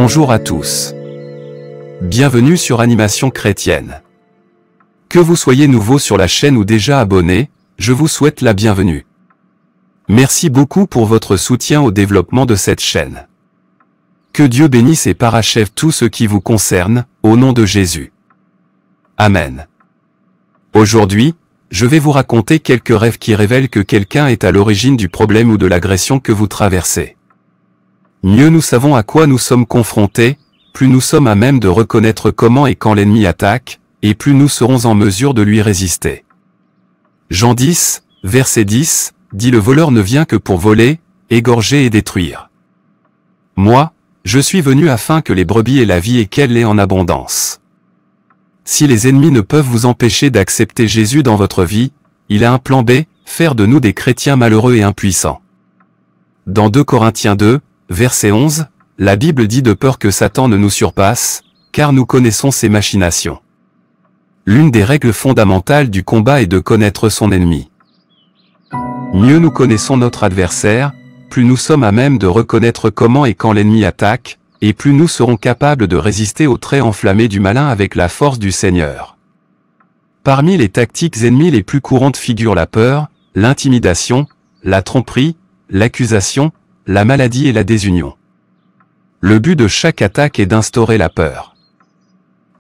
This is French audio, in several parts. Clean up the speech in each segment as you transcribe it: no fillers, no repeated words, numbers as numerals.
Bonjour à tous. Bienvenue sur Animation Chrétienne. Que vous soyez nouveau sur la chaîne ou déjà abonné, je vous souhaite la bienvenue. Merci beaucoup pour votre soutien au développement de cette chaîne. Que Dieu bénisse et parachève tout ce qui vous concerne, au nom de Jésus. Amen. Aujourd'hui, je vais vous raconter quelques rêves qui révèlent que quelqu'un est à l'origine du problème ou de l'agression que vous traversez. Mieux nous savons à quoi nous sommes confrontés, plus nous sommes à même de reconnaître comment et quand l'ennemi attaque, et plus nous serons en mesure de lui résister. Jean 10, verset 10, dit « Le voleur ne vient que pour voler, égorger et détruire. Moi, je suis venu afin que les brebis aient la vie et qu'elle l'ait en abondance. » Si les ennemis ne peuvent vous empêcher d'accepter Jésus dans votre vie, il a un plan B, faire de nous des chrétiens malheureux et impuissants. Dans 2 Corinthiens 2, verset 11, la Bible dit de peur que Satan ne nous surpasse, car nous connaissons ses machinations. L'une des règles fondamentales du combat est de connaître son ennemi. Mieux nous connaissons notre adversaire, plus nous sommes à même de reconnaître comment et quand l'ennemi attaque, et plus nous serons capables de résister aux traits enflammés du malin avec la force du Seigneur. Parmi les tactiques ennemies les plus courantes figurent la peur, l'intimidation, la tromperie, l'accusation, la maladie et la désunion. Le but de chaque attaque est d'instaurer la peur.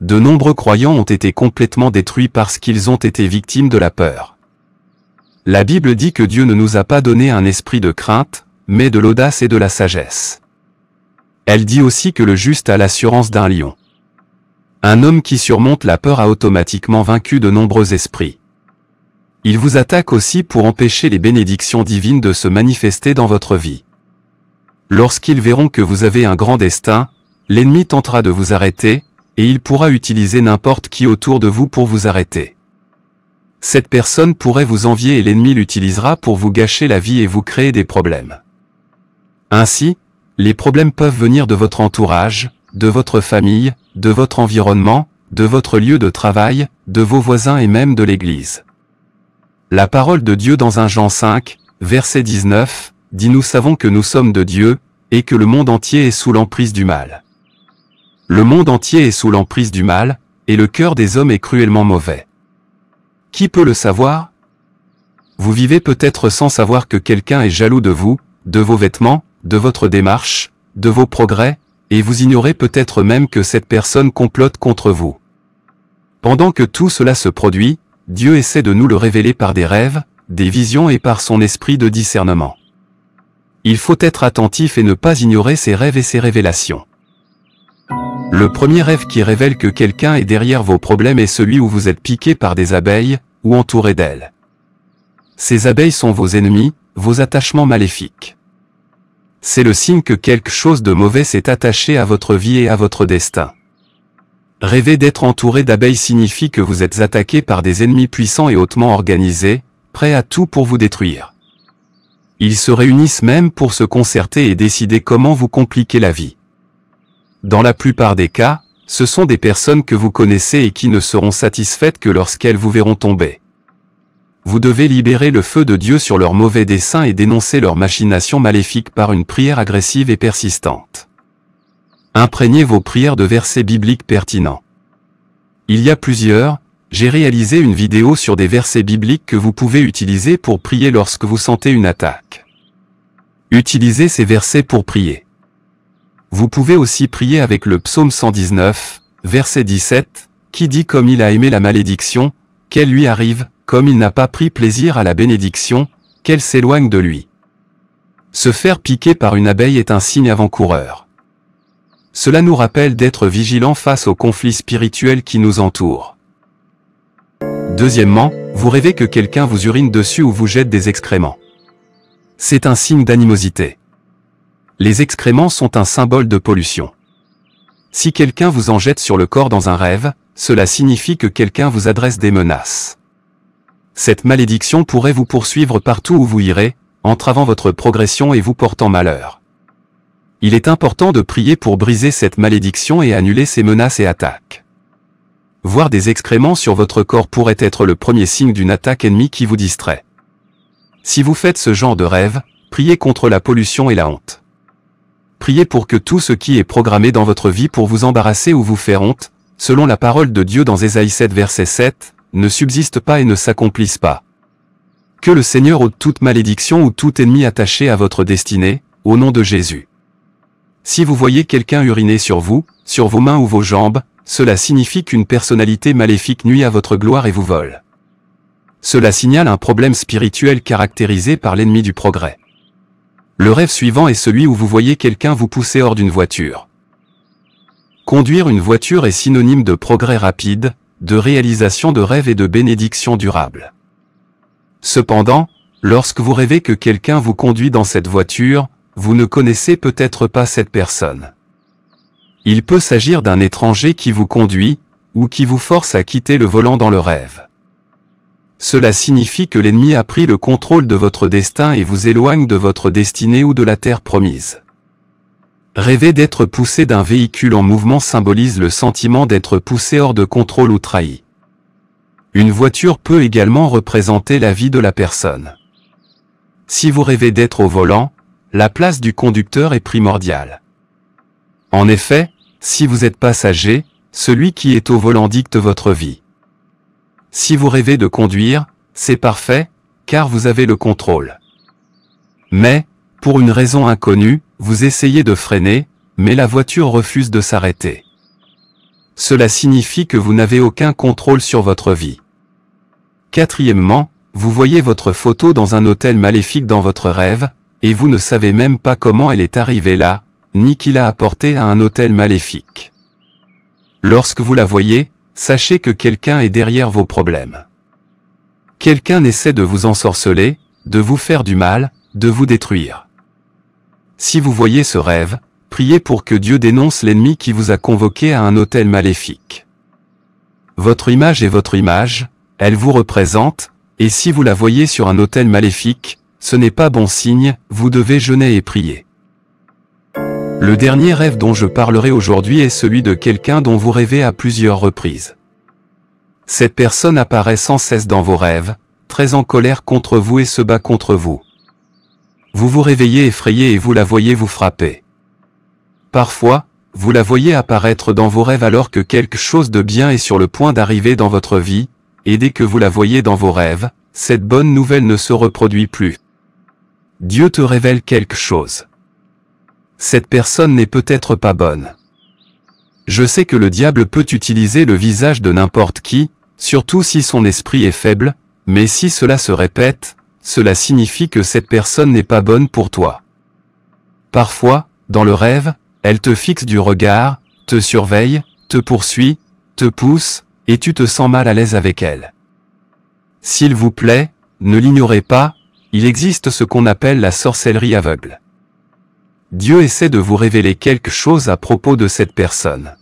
De nombreux croyants ont été complètement détruits parce qu'ils ont été victimes de la peur. La Bible dit que Dieu ne nous a pas donné un esprit de crainte, mais de l'audace et de la sagesse. Elle dit aussi que le juste a l'assurance d'un lion. Un homme qui surmonte la peur a automatiquement vaincu de nombreux esprits. Il vous attaque aussi pour empêcher les bénédictions divines de se manifester dans votre vie. Lorsqu'ils verront que vous avez un grand destin, l'ennemi tentera de vous arrêter, et il pourra utiliser n'importe qui autour de vous pour vous arrêter. Cette personne pourrait vous envier et l'ennemi l'utilisera pour vous gâcher la vie et vous créer des problèmes. Ainsi, les problèmes peuvent venir de votre entourage, de votre famille, de votre environnement, de votre lieu de travail, de vos voisins et même de l'Église. La parole de Dieu dans 1 Jean 5, verset 19, dit « Nous savons que nous sommes de Dieu, et que le monde entier est sous l'emprise du mal. » Le monde entier est sous l'emprise du mal, et le cœur des hommes est cruellement mauvais. Qui peut le savoir? Vous vivez peut-être sans savoir que quelqu'un est jaloux de vous, de vos vêtements, de votre démarche, de vos progrès, et vous ignorez peut-être même que cette personne complote contre vous. Pendant que tout cela se produit, Dieu essaie de nous le révéler par des rêves, des visions et par son esprit de discernement. Il faut être attentif et ne pas ignorer ses rêves et ses révélations. Le premier rêve qui révèle que quelqu'un est derrière vos problèmes est celui où vous êtes piqué par des abeilles, ou entouré d'elles. Ces abeilles sont vos ennemis, vos attachements maléfiques. C'est le signe que quelque chose de mauvais s'est attaché à votre vie et à votre destin. Rêver d'être entouré d'abeilles signifie que vous êtes attaqué par des ennemis puissants et hautement organisés, prêts à tout pour vous détruire. Ils se réunissent même pour se concerter et décider comment vous compliquer la vie. Dans la plupart des cas, ce sont des personnes que vous connaissez et qui ne seront satisfaites que lorsqu'elles vous verront tomber. Vous devez libérer le feu de Dieu sur leurs mauvais desseins et dénoncer leurs machinations maléfiques par une prière agressive et persistante. Imprégnez vos prières de versets bibliques pertinents. Il y a j'ai réalisé une vidéo sur des versets bibliques que vous pouvez utiliser pour prier lorsque vous sentez une attaque. Utilisez ces versets pour prier. Vous pouvez aussi prier avec le psaume 119, verset 17, qui dit « Comme il a aimé la malédiction, qu'elle lui arrive, comme il n'a pas pris plaisir à la bénédiction, qu'elle s'éloigne de lui. » Se faire piquer par une abeille est un signe avant-coureur. Cela nous rappelle d'être vigilants face aux conflits spirituels qui nous entourent. Deuxièmement, vous rêvez que quelqu'un vous urine dessus ou vous jette des excréments. C'est un signe d'animosité. Les excréments sont un symbole de pollution. Si quelqu'un vous en jette sur le corps dans un rêve, cela signifie que quelqu'un vous adresse des menaces. Cette malédiction pourrait vous poursuivre partout où vous irez, entravant votre progression et vous portant malheur. Il est important de prier pour briser cette malédiction et annuler ces menaces et attaques. Voir des excréments sur votre corps pourrait être le premier signe d'une attaque ennemie qui vous distrait. Si vous faites ce genre de rêve, priez contre la pollution et la honte. Priez pour que tout ce qui est programmé dans votre vie pour vous embarrasser ou vous faire honte, selon la parole de Dieu dans Ésaïe 7 verset 7, ne subsiste pas et ne s'accomplisse pas. Que le Seigneur ôte toute malédiction ou tout ennemi attaché à votre destinée, au nom de Jésus. Si vous voyez quelqu'un uriner sur vous, sur vos mains ou vos jambes, cela signifie qu'une personnalité maléfique nuit à votre gloire et vous vole. Cela signale un problème spirituel caractérisé par l'ennemi du progrès. Le rêve suivant est celui où vous voyez quelqu'un vous pousser hors d'une voiture. Conduire une voiture est synonyme de progrès rapide, de réalisation de rêves et de bénédiction durable. Cependant, lorsque vous rêvez que quelqu'un vous conduit dans cette voiture, vous ne connaissez peut-être pas cette personne. Il peut s'agir d'un étranger qui vous conduit, ou qui vous force à quitter le volant dans le rêve. Cela signifie que l'ennemi a pris le contrôle de votre destin et vous éloigne de votre destinée ou de la terre promise. Rêver d'être poussé d'un véhicule en mouvement symbolise le sentiment d'être poussé hors de contrôle ou trahi. Une voiture peut également représenter la vie de la personne. Si vous rêvez d'être au volant, la place du conducteur est primordiale. En effet, si vous êtes passager, celui qui est au volant dicte votre vie. Si vous rêvez de conduire, c'est parfait, car vous avez le contrôle. Mais, pour une raison inconnue, vous essayez de freiner, mais la voiture refuse de s'arrêter. Cela signifie que vous n'avez aucun contrôle sur votre vie. Quatrièmement, vous voyez votre photo dans un hôtel maléfique dans votre rêve, et vous ne savez même pas comment elle est arrivée là, ni qui l'a apportée à un hôtel maléfique. Lorsque vous la voyez, sachez que quelqu'un est derrière vos problèmes. Quelqu'un essaie de vous ensorceler, de vous faire du mal, de vous détruire. Si vous voyez ce rêve, priez pour que Dieu dénonce l'ennemi qui vous a convoqué à un hôtel maléfique. Votre image est votre image, elle vous représente, et si vous la voyez sur un hôtel maléfique, ce n'est pas bon signe, vous devez jeûner et prier. Le dernier rêve dont je parlerai aujourd'hui est celui de quelqu'un dont vous rêvez à plusieurs reprises. Cette personne apparaît sans cesse dans vos rêves, très en colère contre vous et se bat contre vous. Vous vous réveillez effrayé et vous la voyez vous frapper. Parfois, vous la voyez apparaître dans vos rêves alors que quelque chose de bien est sur le point d'arriver dans votre vie, et dès que vous la voyez dans vos rêves, cette bonne nouvelle ne se reproduit plus. Dieu te révèle quelque chose. Cette personne n'est peut-être pas bonne. Je sais que le diable peut utiliser le visage de n'importe qui, surtout si son esprit est faible, mais si cela se répète, cela signifie que cette personne n'est pas bonne pour toi. Parfois, dans le rêve, elle te fixe du regard, te surveille, te poursuit, te pousse, et tu te sens mal à l'aise avec elle. S'il vous plaît, ne l'ignorez pas, il existe ce qu'on appelle la sorcellerie aveugle. Dieu essaie de vous révéler quelque chose à propos de cette personne.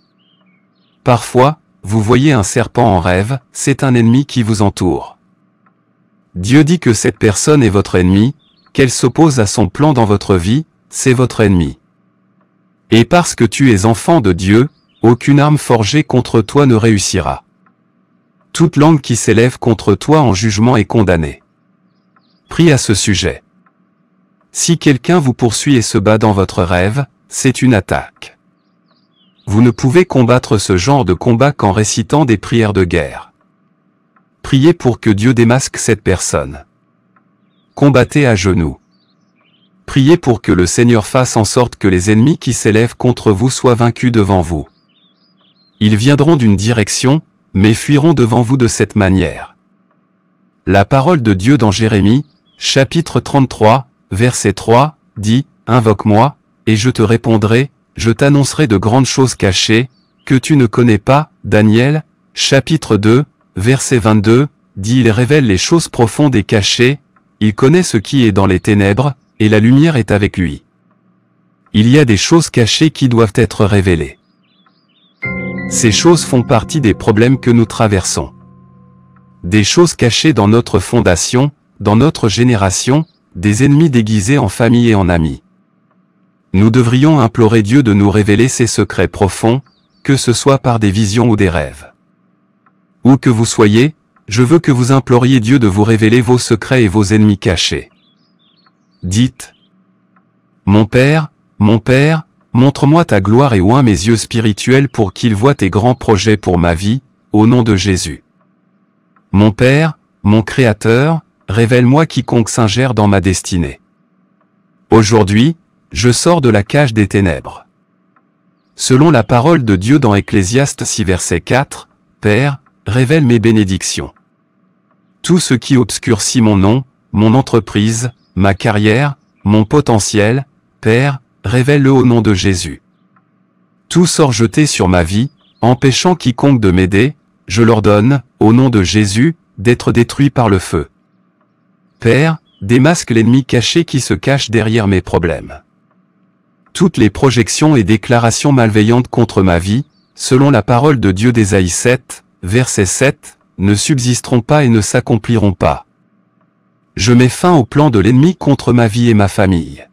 Parfois, vous voyez un serpent en rêve, c'est un ennemi qui vous entoure. Dieu dit que cette personne est votre ennemi, qu'elle s'oppose à son plan dans votre vie, c'est votre ennemi. Et parce que tu es enfant de Dieu, aucune arme forgée contre toi ne réussira. Toute langue qui s'élève contre toi en jugement est condamnée. Prie à ce sujet. Si quelqu'un vous poursuit et se bat dans votre rêve, c'est une attaque. Vous ne pouvez combattre ce genre de combat qu'en récitant des prières de guerre. Priez pour que Dieu démasque cette personne. Combattez à genoux. Priez pour que le Seigneur fasse en sorte que les ennemis qui s'élèvent contre vous soient vaincus devant vous. Ils viendront d'une direction, mais fuiront devant vous de cette manière. La parole de Dieu dans Jérémie, chapitre 33, verset 3, dit, « Invoque-moi, et je te répondrai, je t'annoncerai de grandes choses cachées, que tu ne connais pas. » Daniel, chapitre 2, verset 22, dit, « Il révèle les choses profondes et cachées, il connaît ce qui est dans les ténèbres, et la lumière est avec lui. » Il y a des choses cachées qui doivent être révélées. Ces choses font partie des problèmes que nous traversons. Des choses cachées dans notre fondation, dans notre génération, des ennemis déguisés en famille et en amis. Nous devrions implorer Dieu de nous révéler ces secrets profonds, que ce soit par des visions ou des rêves. Où que vous soyez, je veux que vous imploriez Dieu de vous révéler vos secrets et vos ennemis cachés. Dites, mon Père, montre-moi ta gloire et oins mes yeux spirituels pour qu'ils voient tes grands projets pour ma vie, au nom de Jésus. Mon Père, mon Créateur, révèle-moi quiconque s'ingère dans ma destinée. Aujourd'hui, je sors de la cage des ténèbres. Selon la parole de Dieu dans Ecclésiaste 6 verset 4, Père, révèle mes bénédictions. Tout ce qui obscurcit mon nom, mon entreprise, ma carrière, mon potentiel, Père, révèle-le au nom de Jésus. Tout sort jeté sur ma vie, empêchant quiconque de m'aider, je l'ordonne, au nom de Jésus, d'être détruit par le feu. Père, démasque l'ennemi caché qui se cache derrière mes problèmes. Toutes les projections et déclarations malveillantes contre ma vie, selon la parole de Dieu d'Ésaïe 7, verset 7, ne subsisteront pas et ne s'accompliront pas. Je mets fin au plan de l'ennemi contre ma vie et ma famille.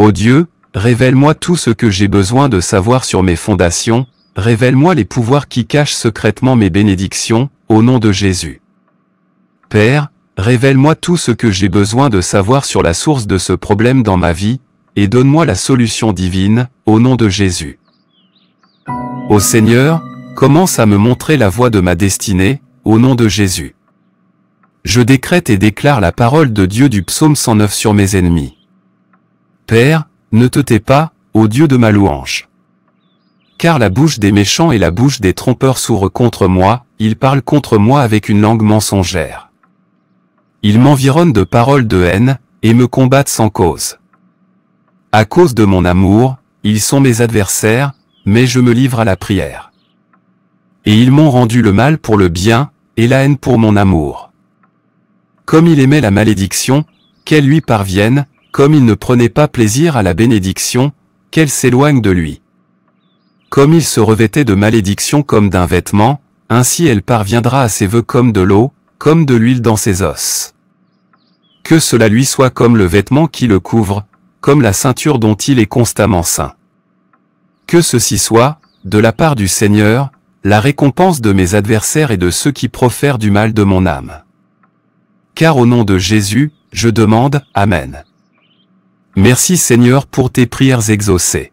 Ô Dieu, révèle-moi tout ce que j'ai besoin de savoir sur mes fondations, révèle-moi les pouvoirs qui cachent secrètement mes bénédictions, au nom de Jésus. Père, révèle-moi tout ce que j'ai besoin de savoir sur la source de ce problème dans ma vie, et donne-moi la solution divine, au nom de Jésus. Ô Seigneur, commence à me montrer la voie de ma destinée, au nom de Jésus. Je décrète et déclare la parole de Dieu du psaume 109 sur mes ennemis. Père, ne te tais pas, ô Dieu de ma louange. Car la bouche des méchants et la bouche des trompeurs s'ouvrent contre moi, ils parlent contre moi avec une langue mensongère. Ils m'environnent de paroles de haine, et me combattent sans cause. À cause de mon amour, ils sont mes adversaires, mais je me livre à la prière. Et ils m'ont rendu le mal pour le bien, et la haine pour mon amour. Comme il aimait la malédiction, qu'elle lui parvienne, comme il ne prenait pas plaisir à la bénédiction, qu'elle s'éloigne de lui. Comme il se revêtait de malédiction comme d'un vêtement, ainsi elle parviendra à ses vœux comme de l'eau, comme de l'huile dans ses os. Que cela lui soit comme le vêtement qui le couvre, comme la ceinture dont il est constamment ceint. Que ceci soit, de la part du Seigneur, la récompense de mes adversaires et de ceux qui profèrent du mal de mon âme. Car au nom de Jésus, je demande, Amen. Merci Seigneur pour tes prières exaucées.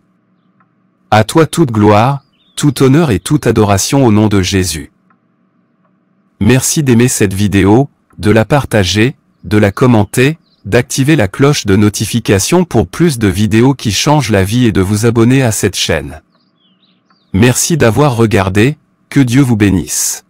À toi toute gloire, tout honneur et toute adoration au nom de Jésus. Merci d'aimer cette vidéo, de la partager, de la commenter, d'activer la cloche de notification pour plus de vidéos qui changent la vie et de vous abonner à cette chaîne. Merci d'avoir regardé, que Dieu vous bénisse.